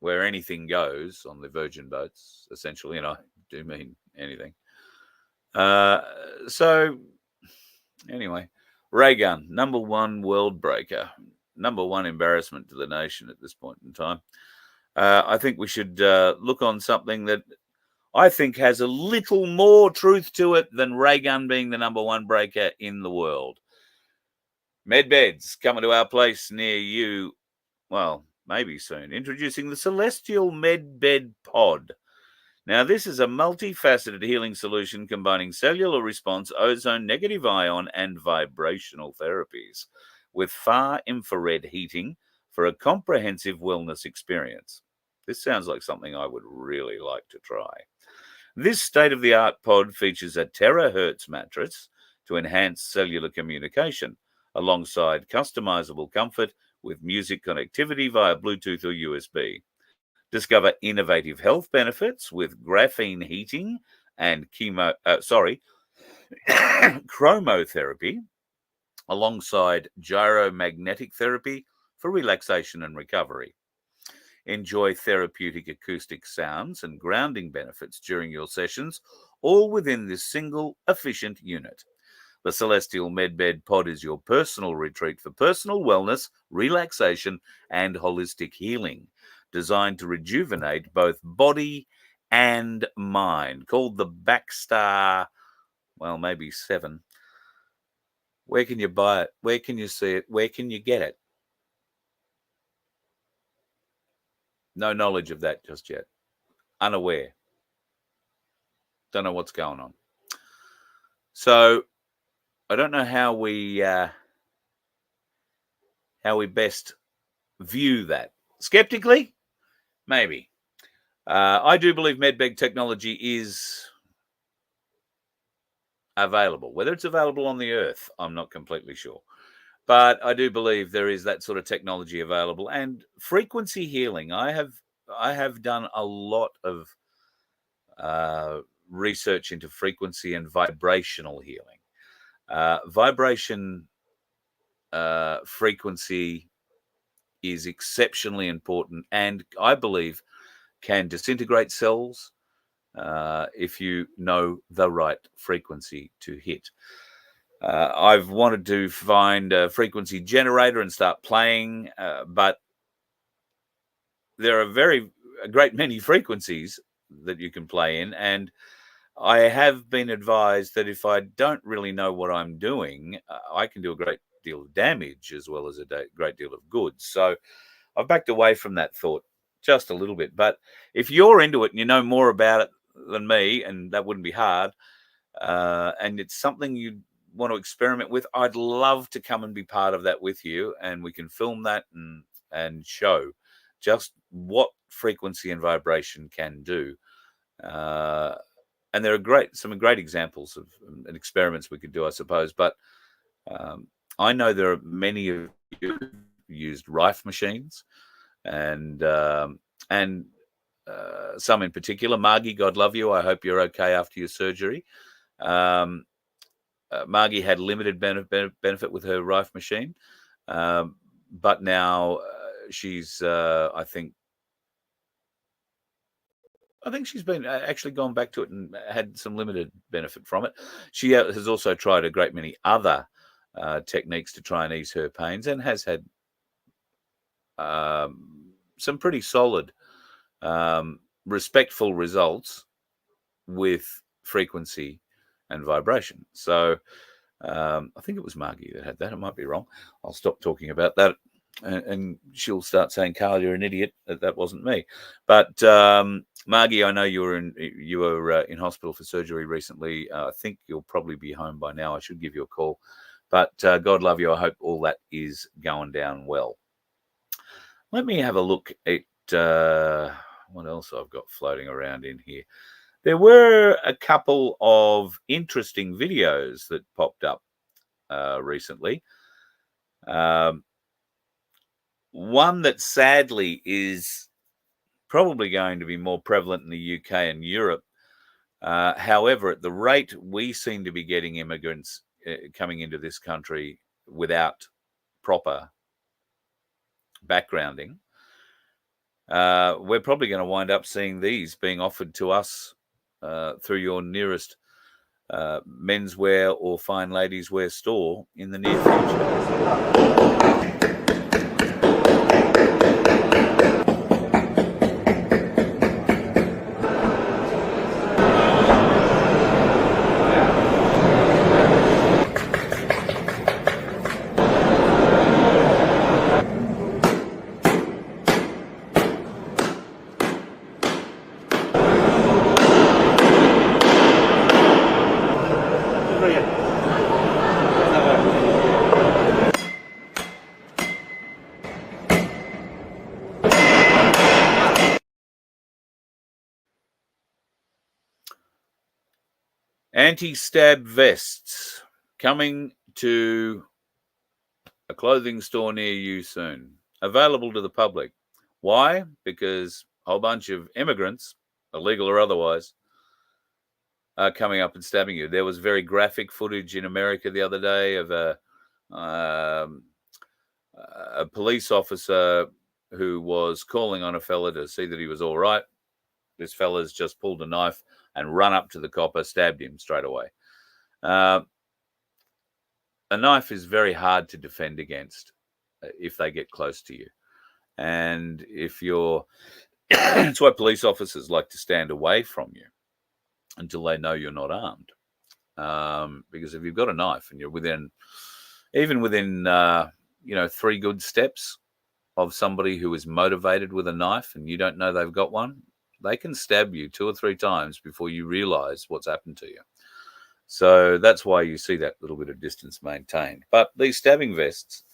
where anything goes on the Virgin boats, essentially. And I do mean anything. So anyway, Reagan, #1 world breaker, #1 embarrassment to the nation at this point in time. I think we should look on something that I think has a little more truth to it than Reagan being the #1 breaker in the world. Medbeds coming to our place near you, well, maybe soon. Introducing the Celestial Medbed Pod. Now, this is a multifaceted healing solution combining cellular response, ozone, negative ion, and vibrational therapies with far infrared heating for a comprehensive wellness experience. This sounds like something I would really like to try. This state-of-the-art pod features a terahertz mattress to enhance cellular communication, alongside customizable comfort with music connectivity via Bluetooth or USB. Discover innovative health benefits with graphene heating and chromotherapy, alongside gyromagnetic therapy for relaxation and recovery. Enjoy therapeutic acoustic sounds and grounding benefits during your sessions, all within this single efficient unit. The Celestial Medbed Pod is your personal retreat for personal wellness, relaxation, and holistic healing, designed to rejuvenate both body and mind. Called the Backstar, maybe 7. Where can you buy it? Where can you see it? Where can you get it? No knowledge of that just yet. Unaware. Don't know what's going on. So I don't know how we best view that. Skeptically? Maybe. I do believe medbed technology is available. Whether it's available on the earth, I'm not completely sure. But I do believe there is that sort of technology available. And frequency healing. I have done a lot of research into frequency and vibrational healing. Vibration frequency is exceptionally important, and I believe can disintegrate cells if you know the right frequency to hit. I've wanted to find a frequency generator and start playing, but there are a great many frequencies that you can play in, and I have been advised that if I don't really know what I'm doing, I can do a great deal of damage as well as a great deal of good. So I've backed away from that thought just a little bit. But if you're into it and you know more about it than me, and that wouldn't be hard, and it's something you want to experiment with, I'd love to come and be part of that with you, and we can film that and show just what frequency and vibration can do. And there are some great examples of experiments we could do, I suppose. But I know there are many of you who used Rife machines, and some in particular. Margie, God love you. I hope you're okay after your surgery. Margie had limited benefit with her Rife machine, but now she's, I think she's been actually gone back to it and had some limited benefit from it. She has also tried a great many other techniques to try and ease her pains, and has had some pretty solid, respectful results with frequency and vibration. So I think it was Margie that had that. I might be wrong. I'll stop talking about that, and she'll start saying, "Carl, you're an idiot." That wasn't me. But Margie, I know you were in hospital for surgery recently. I think you'll probably be home by now. I should give you a call. But God love you. I hope all that is going down well. Let me have a look at what else I've got floating around in here. There were a couple of interesting videos that popped up recently. One that sadly is probably going to be more prevalent in the UK and Europe. However, at the rate we seem to be getting immigrants coming into this country without proper backgrounding, we're probably going to wind up seeing these being offered to us through your nearest menswear or fine ladies wear store in the near future. Anti-stab vests coming to a clothing store near you soon. Available to the public. Why? Because a whole bunch of immigrants, illegal or otherwise, are coming up and stabbing you. There was very graphic footage in America the other day of a police officer who was calling on a fella to see that he was all right. This fella's just pulled a knife and run up to the copper, stabbed him straight away. A knife is very hard to defend against if they get close to you. And if you're, it's why police officers like to stand away from you until they know you're not armed. Because if you've got a knife and you're within 3 good steps of somebody who is motivated with a knife and you don't know they've got one, they can stab you 2 or 3 times before you realize what's happened to you. So that's why you see that little bit of distance maintained. But these stabbing vests,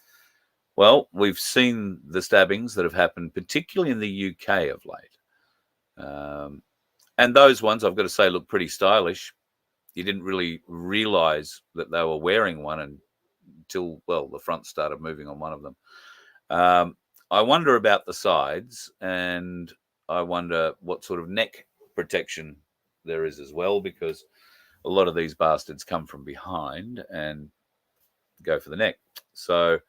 well, we've seen the stabbings that have happened, particularly in the UK of late. And those ones, I've got to say, look pretty stylish. You didn't really realize that they were wearing one until, well, the front started moving on one of them. I wonder about the sides, and I wonder what sort of neck protection there is as well, because a lot of these bastards come from behind and go for the neck. So,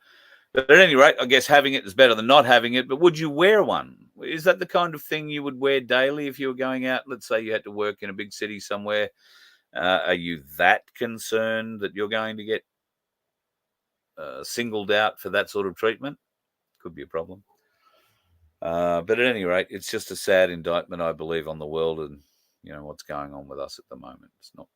but at any rate, I guess having it is better than not having it. But would you wear one? Is that the kind of thing you would wear daily if you were going out? Let's say you had to work in a big city somewhere. Are you that concerned that you're going to get singled out for that sort of treatment? Could be a problem. But at any rate, it's just a sad indictment, I believe, on the world. And, what's going on with us at the moment. It's not.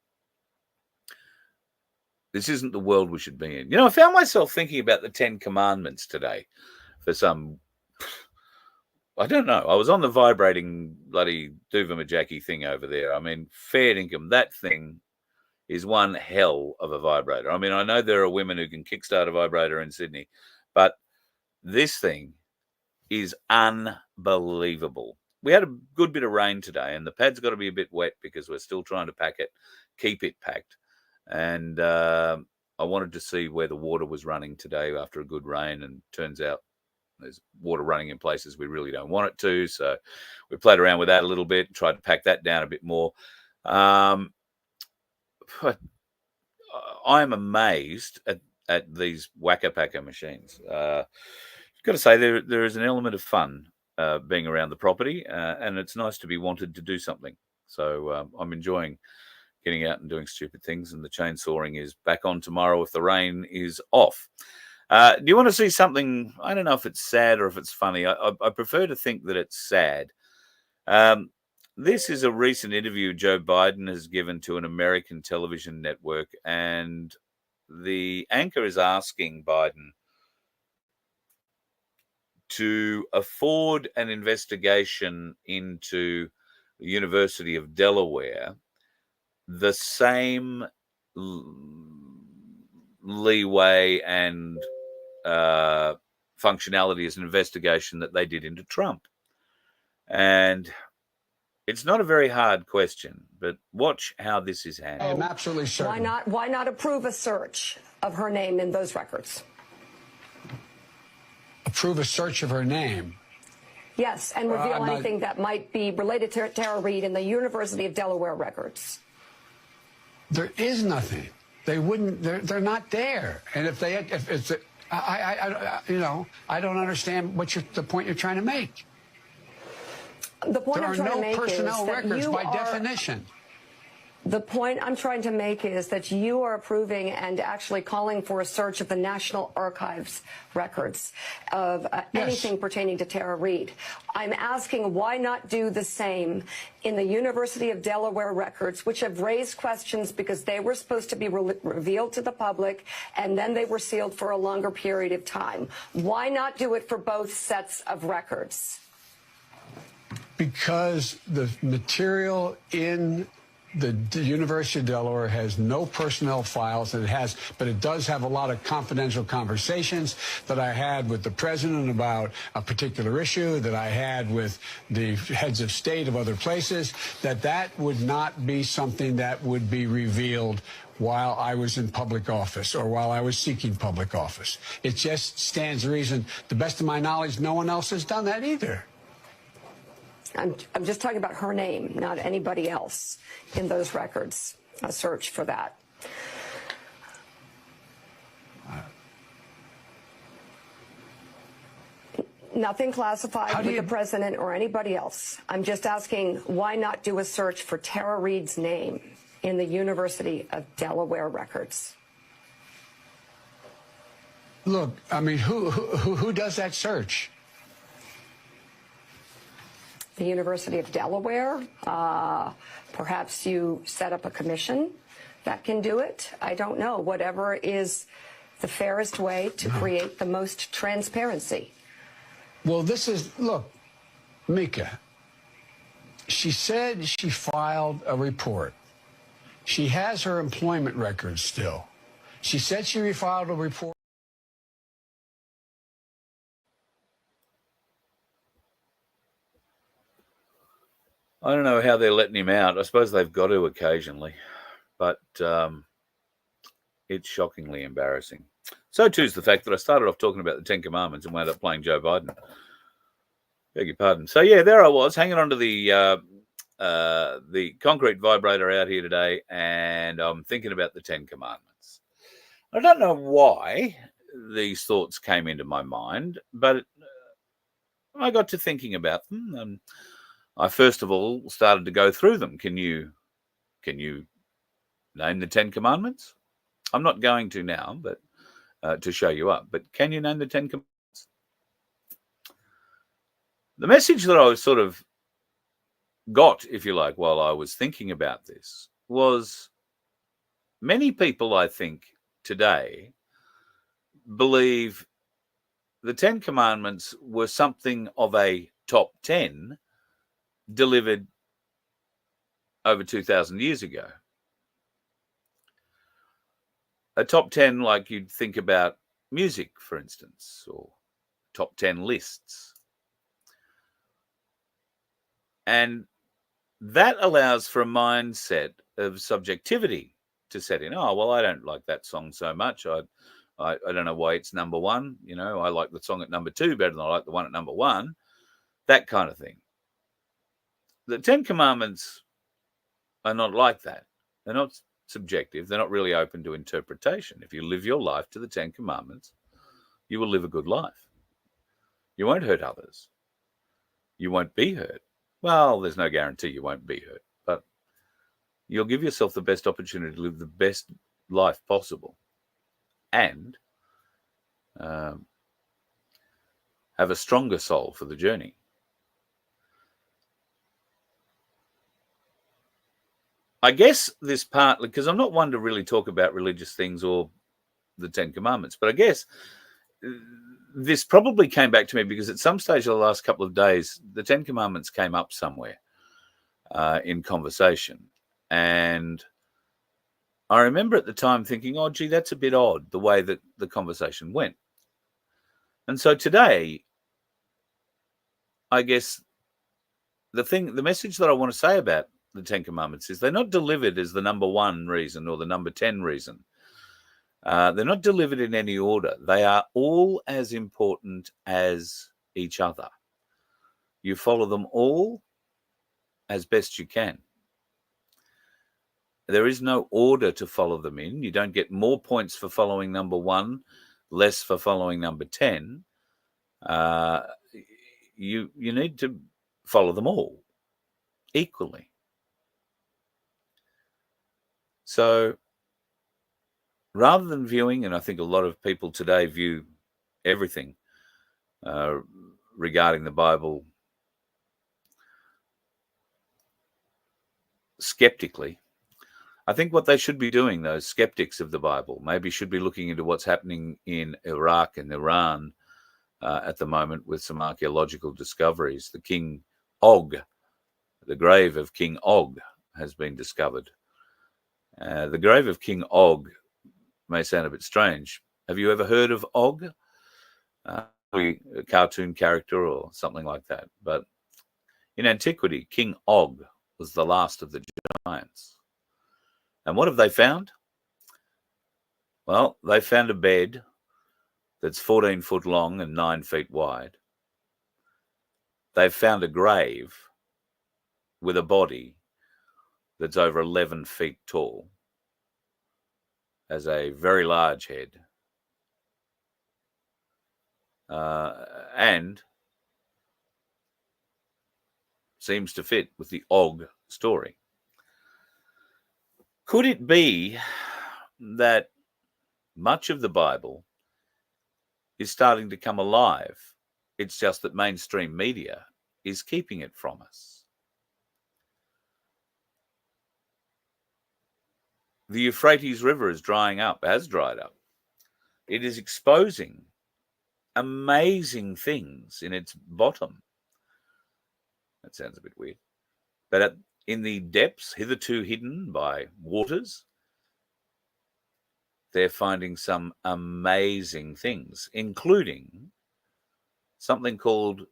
This isn't the world we should be in. I found myself thinking about the 10 Commandments today for some. I don't know. I was on the vibrating bloody Duvamajaki thing over there. I mean, fair dinkum, that thing is one hell of a vibrator. I mean, I know there are women who can kickstart a vibrator in Sydney, but this thing is unbelievable. We had a good bit of rain today, and the pad's got to be a bit wet because we're still trying to pack it, keep it packed. And I wanted to see where the water was running today after a good rain, and turns out there's water running in places we really don't want it to. So we played around with that a little bit, tried to pack that down a bit more. But I'm amazed at these whacker-packer machines. I've got to say there is an element of fun being around the property, and it's nice to be wanted to do something. So I'm enjoying getting out and doing stupid things, and the chainsawing is back on tomorrow if the rain is off. Do you want to see something? I don't know if it's sad or if it's funny. I prefer to think that it's sad. This is a recent interview Joe Biden has given to an American television network, and the anchor is asking Biden to afford an investigation into the University of Delaware the same leeway and functionality as an investigation that they did into Trump. And it's not a very hard question, but watch how this is handled. I am absolutely certain. Why not approve a search of her name in those records? Approve a search of her name? Yes, and reveal anything that might be related to Tara Reid in the University of Delaware records. There is nothing. They wouldn't. They're not there. And if it's, I don't understand the point you're trying to make. The point I'm trying to make is that there are no personnel records by definition. The point I'm trying to make is that you are approving and actually calling for a search of the National Archives records of anything pertaining to Tara Reid. I'm asking why not do the same in the University of Delaware records, which have raised questions because they were supposed to be revealed to the public and then they were sealed for a longer period of time. Why not do it for both sets of records? Because the material in the University of Delaware has no personnel files, and but it does have a lot of confidential conversations that I had with the president about a particular issue, that I had with the heads of state of other places, that would not be something that would be revealed while I was in public office or while I was seeking public office. It just stands to reason. To the best of my knowledge, no one else has done that either. I'm just talking about her name, not anybody else in those records. A search for that. Nothing classified with the president or anybody else. I'm just asking why not do a search for Tara Reid's name in the University of Delaware records? Look, I mean, who does that search? The University of Delaware. Perhaps you set up a commission that can do it. I don't know. Whatever is the fairest way to create the most transparency. Well, look, Mika, she said she filed a report. She has her employment records still. She said she refiled a report. I don't know how they're letting him out. I suppose they've got to occasionally, but it's shockingly embarrassing. So too is the fact that I started off talking about the 10 Commandments and wound up playing Joe Biden. Beg your pardon. So yeah, there I was hanging onto the concrete vibrator out here today, and I'm thinking about the 10 Commandments. I don't know why these thoughts came into my mind, but I got to thinking about them, and I first of all started to go through them. Can you name the 10 Commandments? I'm not going to now, but to show you up. But can you name the 10 Commandments? The message that I was sort of got, if you like, while I was thinking about this was many people, I think, today believe the Ten Commandments were something of a top 10 delivered over 2,000 years ago. A top 10 like you'd think about music, for instance, or top 10 lists. And that allows for a mindset of subjectivity to set in. Oh, well, I don't like that song so much. I don't know why it's number one. You know, I like the song at number 2 better than I like the one at number 1. That kind of thing. The Ten Commandments are not like that. They're not subjective. They're not really open to interpretation. If you live your life to the Ten Commandments, you will live a good life. You won't hurt others. You won't be hurt. Well, there's no guarantee you won't be hurt, but you'll give yourself the best opportunity to live the best life possible and have a stronger soul for the journey. I guess this partly, because I'm not one to really talk about religious things or the Ten Commandments, but I guess this probably came back to me because at some stage of the last couple of days, the Ten Commandments came up somewhere in conversation. And I remember at the time thinking, oh, gee, that's a bit odd, the way that the conversation went. And so today, I guess the message that I want to say about the Ten Commandments is they're not delivered as the number 1 reason or the number 10 reason. They're not delivered in any order. They are all as important as each other. You follow them all as best you can. There is no order to follow them in. You don't get more points for following number 1, less for following number 10. You need to follow them all equally. So rather than viewing, and I think a lot of people today view everything regarding the Bible skeptically, I think what they should be doing, those skeptics of the Bible, maybe should be looking into what's happening in Iraq and Iran at the moment with some archaeological discoveries. The King Og, the grave of King Og has been discovered. The grave of King Og may sound a bit strange. Have you ever heard of Og? A cartoon character or something like that. But in antiquity, King Og was the last of the giants. And what have they found? Well, they found a bed that's 14 foot long and 9 feet wide. They've found a grave with a body that's over 11 feet tall, has a very large head, and seems to fit with the Og story. Could it be that much of the Bible is starting to come alive? It's just that mainstream media is keeping it from us. The Euphrates River is drying up, has dried up. It is exposing amazing things in its bottom. That sounds a bit weird. But in the depths, hitherto hidden by waters, they're finding some amazing things, including something called,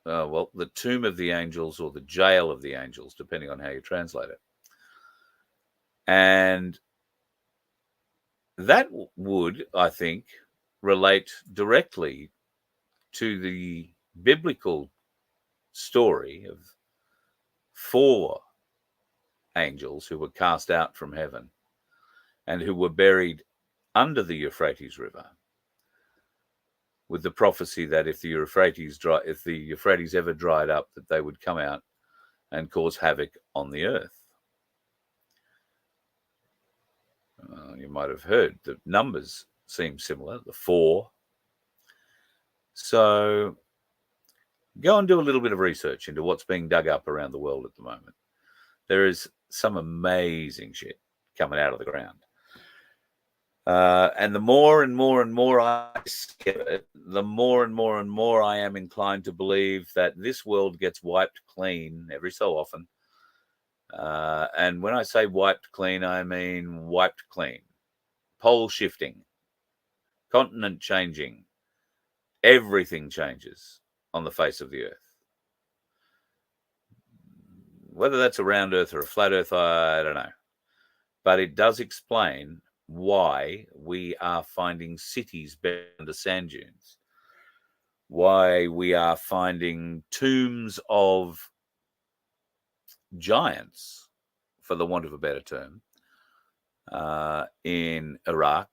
the Tomb of the Angels or the Jail of the Angels, depending on how you translate it. And that would, I think, relate directly to the biblical story of 4 angels who were cast out from heaven and who were buried under the Euphrates River, with the prophecy that if the Euphrates ever dried up, that they would come out and cause havoc on the earth. You might have heard the numbers seem similar, the 4. So Go and do a little bit of research into what's being dug up around the world at the moment. There is some amazing shit coming out of the ground. And the more and more and more I skip it, the more and more and more I am inclined to believe that this world gets wiped clean every so often. And when I say wiped clean, I mean wiped clean. Pole shifting, continent changing, everything changes on the face of the earth. Whether that's a round earth or a flat earth, I don't know. But it does explain why we are finding cities buried under sand dunes, why we are finding tombs of giants, for the want of a better term, in Iraq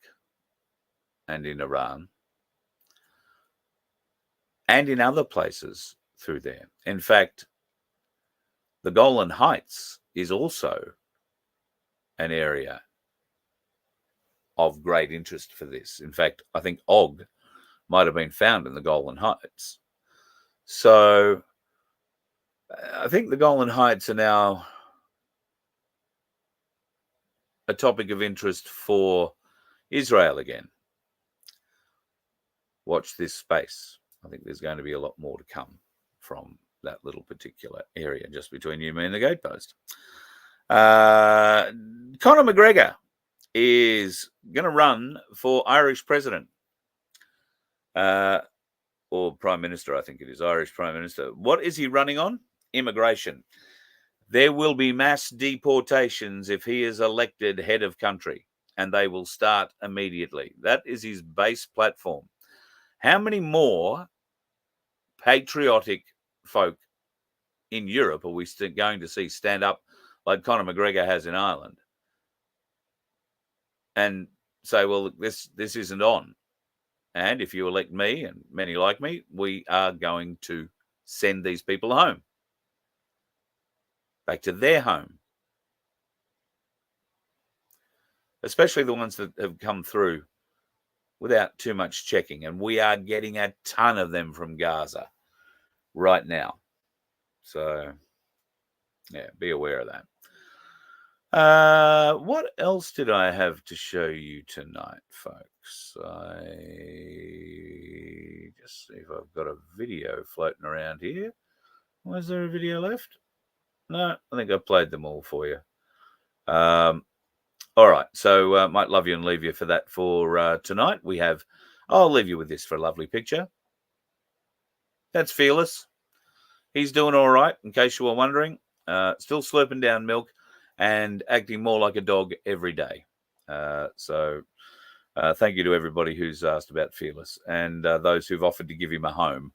and in Iran and in other places through there. In fact, the Golan Heights is also an area of great interest for this. In fact, I think Og might have been found in the Golan Heights. So I think the Golan Heights are now a topic of interest for Israel again. Watch this space. I think there's going to be a lot more to come from that little particular area just between you, me, and the gatepost. Conor McGregor is going to run for Irish president or prime minister, I think it is, Irish prime minister. What is he running on? Immigration. There will be mass deportations if he is elected head of country, and they will start immediately. That is his base platform. How many more patriotic folk in Europe are we going to see stand up like Conor McGregor has in Ireland and say, well, this isn't on? And if you elect me and many like me, we are going to send these people home, back to their home, especially the ones that have come through without too much checking. And we are getting a ton of them from Gaza right now. So, yeah, be aware of that. What else did I have to show you tonight, folks? I just see if I've got a video floating around here. Was there a video left? No, I think I played them all for you. All right, so might love you and leave you for that for tonight. We have, I'll leave you with this for a lovely picture. That's Fearless. He's doing all right, in case you were wondering. Still slurping down milk and acting more like a dog every day. So thank you to everybody who's asked about Fearless and those who've offered to give him a home.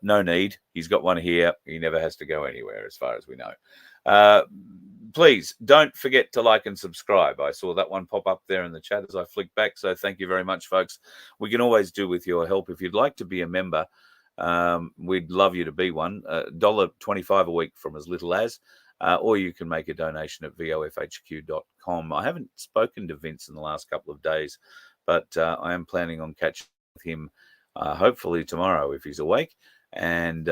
No need. He's got one here. He never has to go anywhere, as far as we know. Please don't forget to like and subscribe. I saw that one pop up there in the chat as I flicked back. So thank you very much, folks. We can always do with your help. If you'd like to be a member, we'd love you to be one. $1.25 a week from as little as, or you can make a donation at vofhq.com. I haven't spoken to Vince in the last couple of days, but I am planning on catching with him hopefully tomorrow if he's awake. And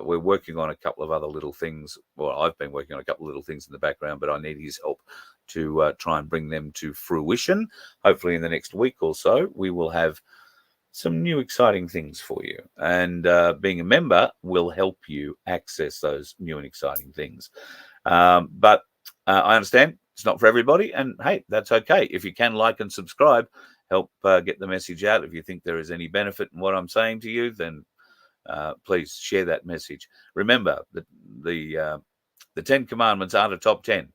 we're working on a couple of other little things. Well, I've been working on a couple of little things in the background, but I need his help to try and bring them to fruition. Hopefully in the next week or so, we will have some new exciting things for you. And being a member will help you access those new and exciting things. But I understand it's not for everybody. And hey, that's okay. If you can like and subscribe, help get the message out. If you think there is any benefit in what I'm saying to you, then please share that message. Remember that the 10 commandments aren't a top 10.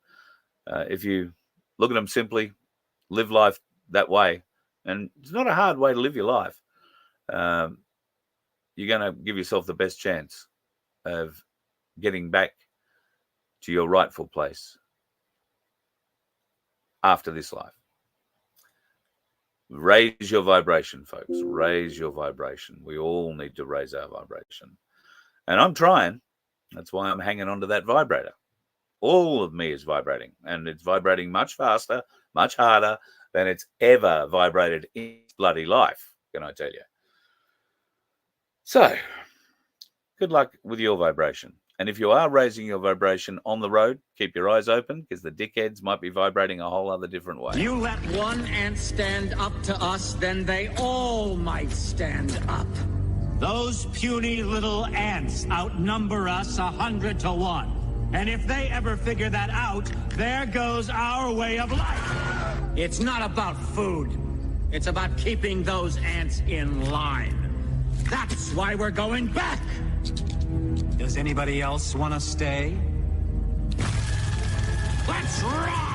If you look at them simply, live life that way, and it's not a hard way to live your life, you're going to give yourself the best chance of getting back to your rightful place after this life. Raise your vibration, folks. Raise your vibration. We all need to raise our vibration. And I'm trying. That's why I'm hanging on to that vibrator. All of me is vibrating. And it's vibrating much faster, much harder than it's ever vibrated in bloody life, can I tell you? So, good luck with your vibration. And if you are raising your vibration on the road, keep your eyes open because the dickheads might be vibrating a whole other different way. You let one ant stand up to us, then they all might stand up. Those puny little ants outnumber us 100 to 1. And if they ever figure that out, there goes our way of life. It's not about food. It's about keeping those ants in line. That's why we're going back. Does anybody else want to stay? Let's rock!